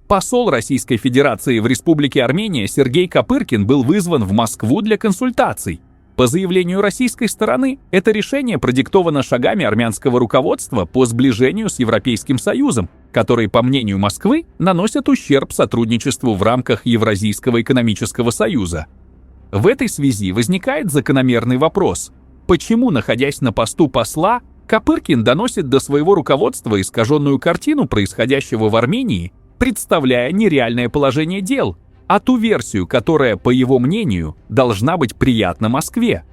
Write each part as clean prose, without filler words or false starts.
Посол Российской Федерации в Республике Армения Сергей Копыркин был вызван в Москву для консультаций. По заявлению российской стороны, это решение продиктовано шагами армянского руководства по сближению с Европейским Союзом, которые, по мнению Москвы, наносят ущерб сотрудничеству в рамках Евразийского экономического союза. В этой связи возникает закономерный вопрос: почему, находясь на посту посла, Копыркин доносит до своего руководства искаженную картину происходящего в Армении, представляя нереальное положение дел, а ту версию, которая, по его мнению, должна быть приятна Москве?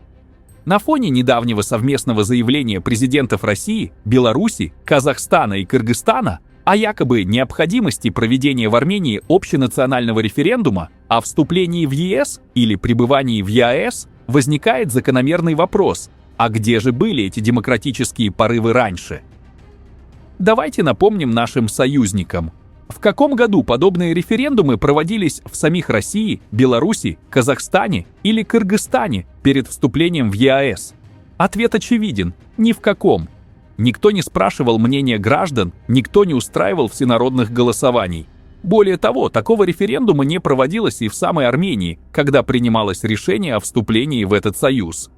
На фоне недавнего совместного заявления президентов России, Беларуси, Казахстана и Кыргызстана о якобы необходимости проведения в Армении общенационального референдума о вступлении в ЕС или пребывании в ЕАЭС, возникает закономерный вопрос: а где же были эти демократические порывы раньше? Давайте напомним нашим союзникам. В каком году подобные референдумы проводились в самих России, Беларуси, Казахстане или Кыргызстане перед вступлением в ЕАЭС? Ответ очевиден: ни в каком. Никто не спрашивал мнения граждан, никто не устраивал всенародных голосований. Более того, такого референдума не проводилось и в самой Армении, когда принималось решение о вступлении в этот союз.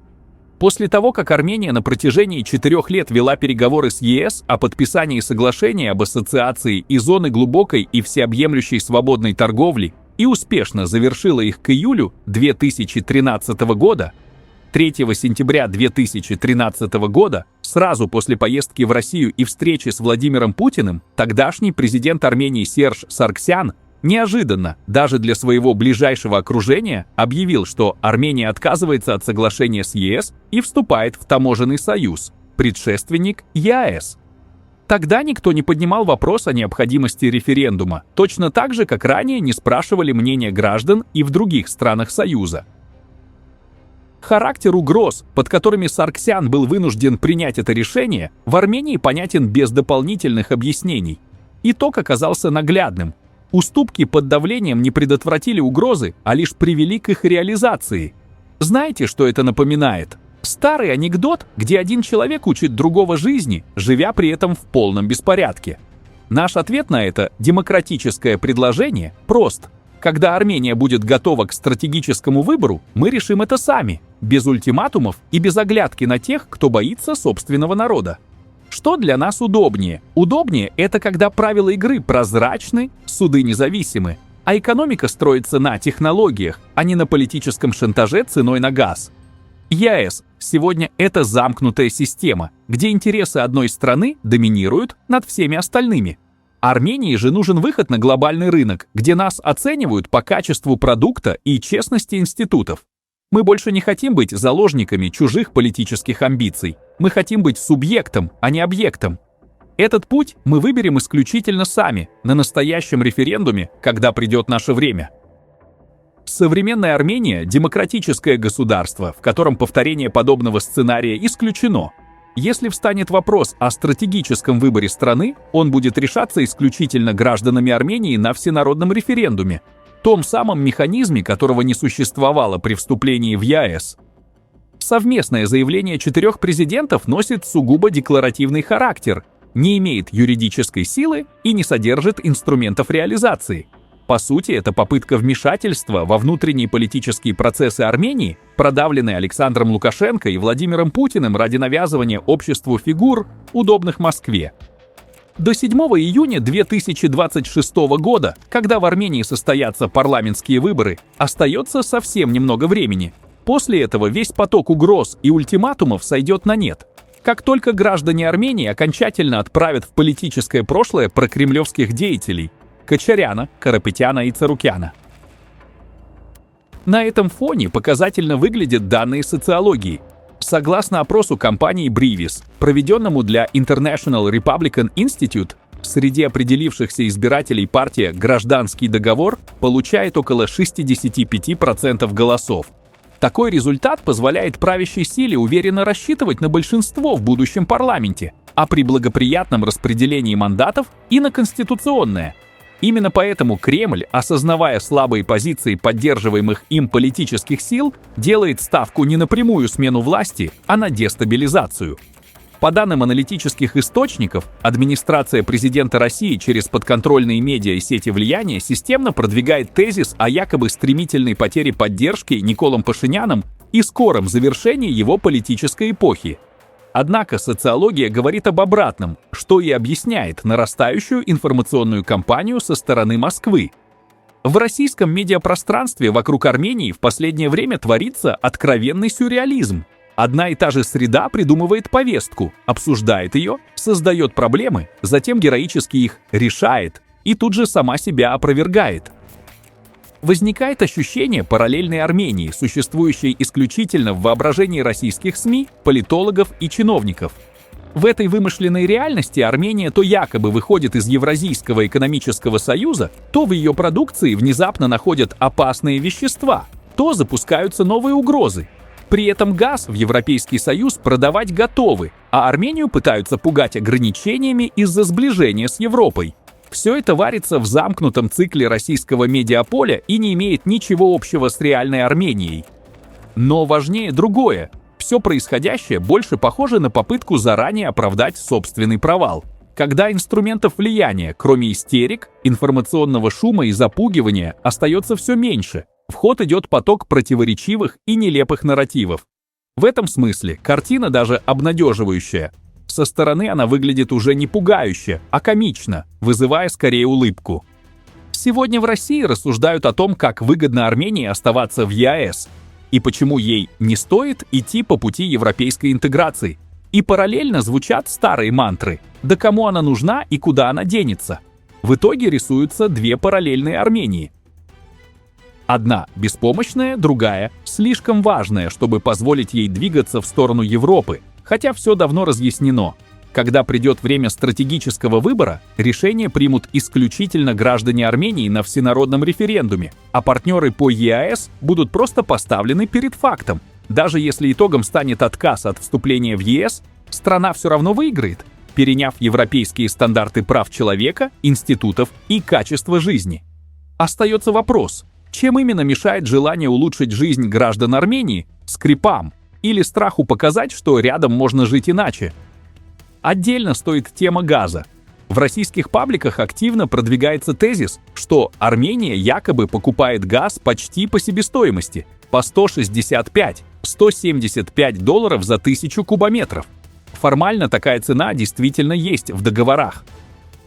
После того, как Армения на протяжении 4 лет вела переговоры с ЕС о подписании соглашения об ассоциации и зоны глубокой и всеобъемлющей свободной торговли и успешно завершила их к июлю 2013 года, 3 сентября 2013 года, сразу после поездки в Россию и встречи с Владимиром Путиным, тогдашний президент Армении Серж Саргсян неожиданно, даже для своего ближайшего окружения, объявил, что Армения отказывается от соглашения с ЕС и вступает в таможенный союз, предшественник ЕАЭС. Тогда никто не поднимал вопрос о необходимости референдума, точно так же, как ранее не спрашивали мнения граждан и в других странах Союза. Характер угроз, под которыми Саргсян был вынужден принять это решение, в Армении понятен без дополнительных объяснений. Итог оказался наглядным. Уступки под давлением не предотвратили угрозы, а лишь привели к их реализации. Знаете, что это напоминает? Старый анекдот, где один человек учит другого жизни, живя при этом в полном беспорядке. Наш ответ на это демократическое предложение прост. Когда Армения будет готова к стратегическому выбору, мы решим это сами, без ультиматумов и без оглядки на тех, кто боится собственного народа. Что для нас удобнее? Удобнее – это когда правила игры прозрачны, суды независимы, а экономика строится на технологиях, а не на политическом шантаже ценой на газ. ЕАЭС сегодня – это замкнутая система, где интересы одной страны доминируют над всеми остальными. Армении же нужен выход на глобальный рынок, где нас оценивают по качеству продукта и честности институтов. Мы больше не хотим быть заложниками чужих политических амбиций. Мы хотим быть субъектом, а не объектом. Этот путь мы выберем исключительно сами, на настоящем референдуме, когда придет наше время. Современная Армения – демократическое государство, в котором повторение подобного сценария исключено. Если встанет вопрос о стратегическом выборе страны, он будет решаться исключительно гражданами Армении на всенародном референдуме, том самом механизме, которого не существовало при вступлении в ЕАЭС. Совместное заявление 4 президентов носит сугубо декларативный характер, не имеет юридической силы и не содержит инструментов реализации. По сути, это попытка вмешательства во внутренние политические процессы Армении, продавленные Александром Лукашенко и Владимиром Путиным ради навязывания обществу фигур, удобных Москве. До 7 июня 2026 года, когда в Армении состоятся парламентские выборы, остается совсем немного времени. После этого весь поток угроз и ультиматумов сойдет на нет. Как только граждане Армении окончательно отправят в политическое прошлое прокремлевских деятелей – Кочаряна, Карапетяна и Царукяна. На этом фоне показательно выглядят данные социологии. Согласно опросу компании Brevis, проведенному для International Republican Institute, среди определившихся избирателей партия «Гражданский договор» получает около 65% голосов. Такой результат позволяет правящей силе уверенно рассчитывать на большинство в будущем парламенте, а при благоприятном распределении мандатов и на конституционное. Именно поэтому Кремль, осознавая слабые позиции поддерживаемых им политических сил, делает ставку не на прямую смену власти, а на дестабилизацию. По данным аналитических источников, администрация президента России через подконтрольные медиа и сети влияния системно продвигает тезис о якобы стремительной потере поддержки Николом Пашиняном и скором завершении его политической эпохи. Однако социология говорит об обратном, что и объясняет нарастающую информационную кампанию со стороны Москвы. В российском медиапространстве вокруг Армении в последнее время творится откровенный сюрреализм. Одна и та же среда придумывает повестку, обсуждает ее, создает проблемы, затем героически их решает и тут же сама себя опровергает. Возникает ощущение параллельной Армении, существующей исключительно в воображении российских СМИ, политологов и чиновников. В этой вымышленной реальности Армения то якобы выходит из Евразийского экономического союза, то в ее продукции внезапно находят опасные вещества, то запускаются новые угрозы. При этом газ в Европейский Союз продавать готовы, а Армению пытаются пугать ограничениями из-за сближения с Европой. Все это варится в замкнутом цикле российского медиаполя и не имеет ничего общего с реальной Арменией. Но важнее другое. Все происходящее больше похоже на попытку заранее оправдать собственный провал. Когда инструментов влияния, кроме истерик, информационного шума и запугивания, остается все меньше, в ход идет поток противоречивых и нелепых нарративов. В этом смысле картина даже обнадеживающая. Со стороны она выглядит уже не пугающе, а комично, вызывая скорее улыбку. Сегодня в России рассуждают о том, как выгодно Армении оставаться в ЕАЭС, и почему ей не стоит идти по пути европейской интеграции. И параллельно звучат старые мантры: да кому она нужна и куда она денется. В итоге рисуются две параллельные Армении. Одна беспомощная, другая слишком важная, чтобы позволить ей двигаться в сторону Европы, хотя все давно разъяснено. Когда придет время стратегического выбора, решение примут исключительно граждане Армении на всенародном референдуме, а партнеры по ЕАЭС будут просто поставлены перед фактом. Даже если итогом станет отказ от вступления в ЕС, страна все равно выиграет, переняв европейские стандарты прав человека, институтов и качества жизни. Остается вопрос: чем именно мешает желание улучшить жизнь граждан Армении скрипам или страху показать, что рядом можно жить иначе? Отдельно стоит тема газа. В российских пабликах активно продвигается тезис, что Армения якобы покупает газ почти по себестоимости, по $165–175 за 1000 кубометров. Формально такая цена действительно есть в договорах.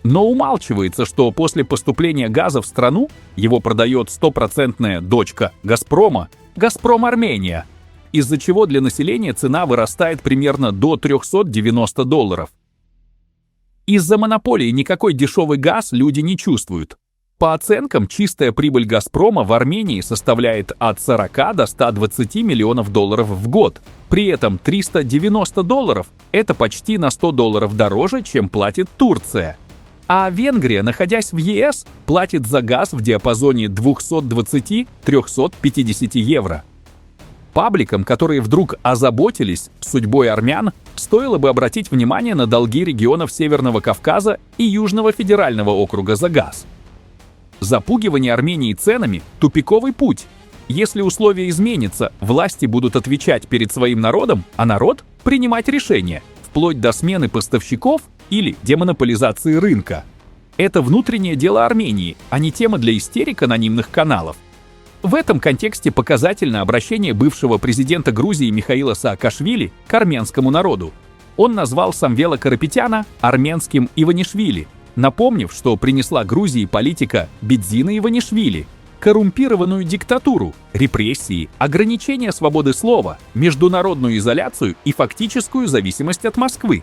Но умалчивается, что после поступления газа в страну его продает стопроцентная дочка «Газпрома» — «Газпром Армения», из-за чего для населения цена вырастает примерно до $390. Из-за монополии никакой дешевый газ люди не чувствуют. По оценкам, чистая прибыль «Газпрома» в Армении составляет от 40 до 120 миллионов долларов в год. При этом $390 – это почти на $100 дороже, чем платит Турция. А Венгрия, находясь в ЕС, платит за газ в диапазоне 220–350 евро. Пабликам, которые вдруг озаботились судьбой армян, стоило бы обратить внимание на долги регионов Северного Кавказа и Южного федерального округа за газ. Запугивание Армении ценами – тупиковый путь. Если условия изменятся, власти будут отвечать перед своим народом, а народ – принимать решения, вплоть до смены поставщиков или демонополизации рынка. Это внутреннее дело Армении, а не тема для истерик анонимных каналов. В этом контексте показательно обращение бывшего президента Грузии Михаила Саакашвили к армянскому народу. Он назвал Самвела Карапетяна армянским Иванишвили, напомнив, что принесла Грузии политика Бедзина Иванишвили, коррумпированную диктатуру, репрессии, ограничения свободы слова, международную изоляцию и фактическую зависимость от Москвы.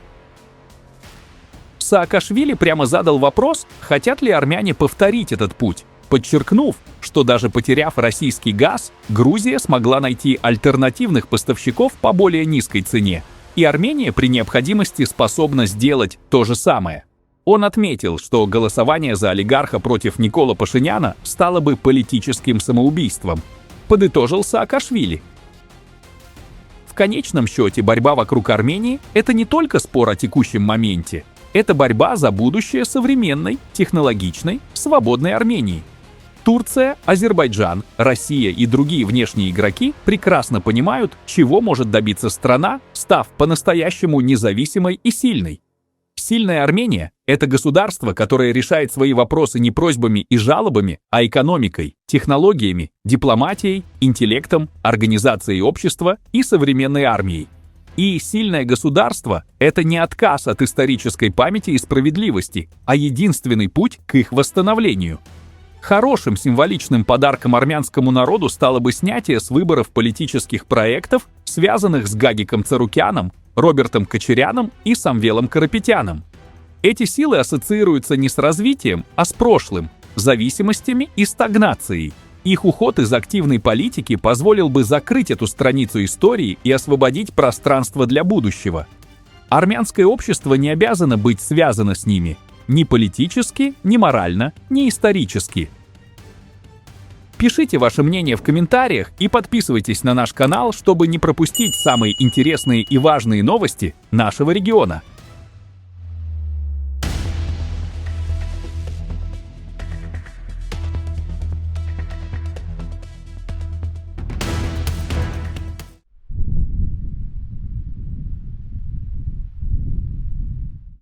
Саакашвили прямо задал вопрос, хотят ли армяне повторить этот путь, подчеркнув, что даже потеряв российский газ, Грузия смогла найти альтернативных поставщиков по более низкой цене, и Армения при необходимости способна сделать то же самое. Он отметил, что голосование за олигарха против Никола Пашиняна стало бы политическим самоубийством. Подытожил Саакашвили. В конечном счете борьба вокруг Армении – это не только спор о текущем моменте, это борьба за будущее современной, технологичной, свободной Армении. Турция, Азербайджан, Россия и другие внешние игроки прекрасно понимают, чего может добиться страна, став по-настоящему независимой и сильной. Сильная Армения – это государство, которое решает свои вопросы не просьбами и жалобами, а экономикой, технологиями, дипломатией, интеллектом, организацией общества и современной армией. И сильное государство – это не отказ от исторической памяти и справедливости, а единственный путь к их восстановлению. Хорошим символичным подарком армянскому народу стало бы снятие с выборов политических проектов, связанных с Гагиком Царукяном, Робертом Кочаряном и Самвелом Карапетяном. Эти силы ассоциируются не с развитием, а с прошлым, зависимостями и стагнацией. Их уход из активной политики позволил бы закрыть эту страницу истории и освободить пространство для будущего. Армянское общество не обязано быть связано с ними ни политически, ни морально, ни исторически. Пишите ваше мнение в комментариях и подписывайтесь на наш канал, чтобы не пропустить самые интересные и важные новости нашего региона.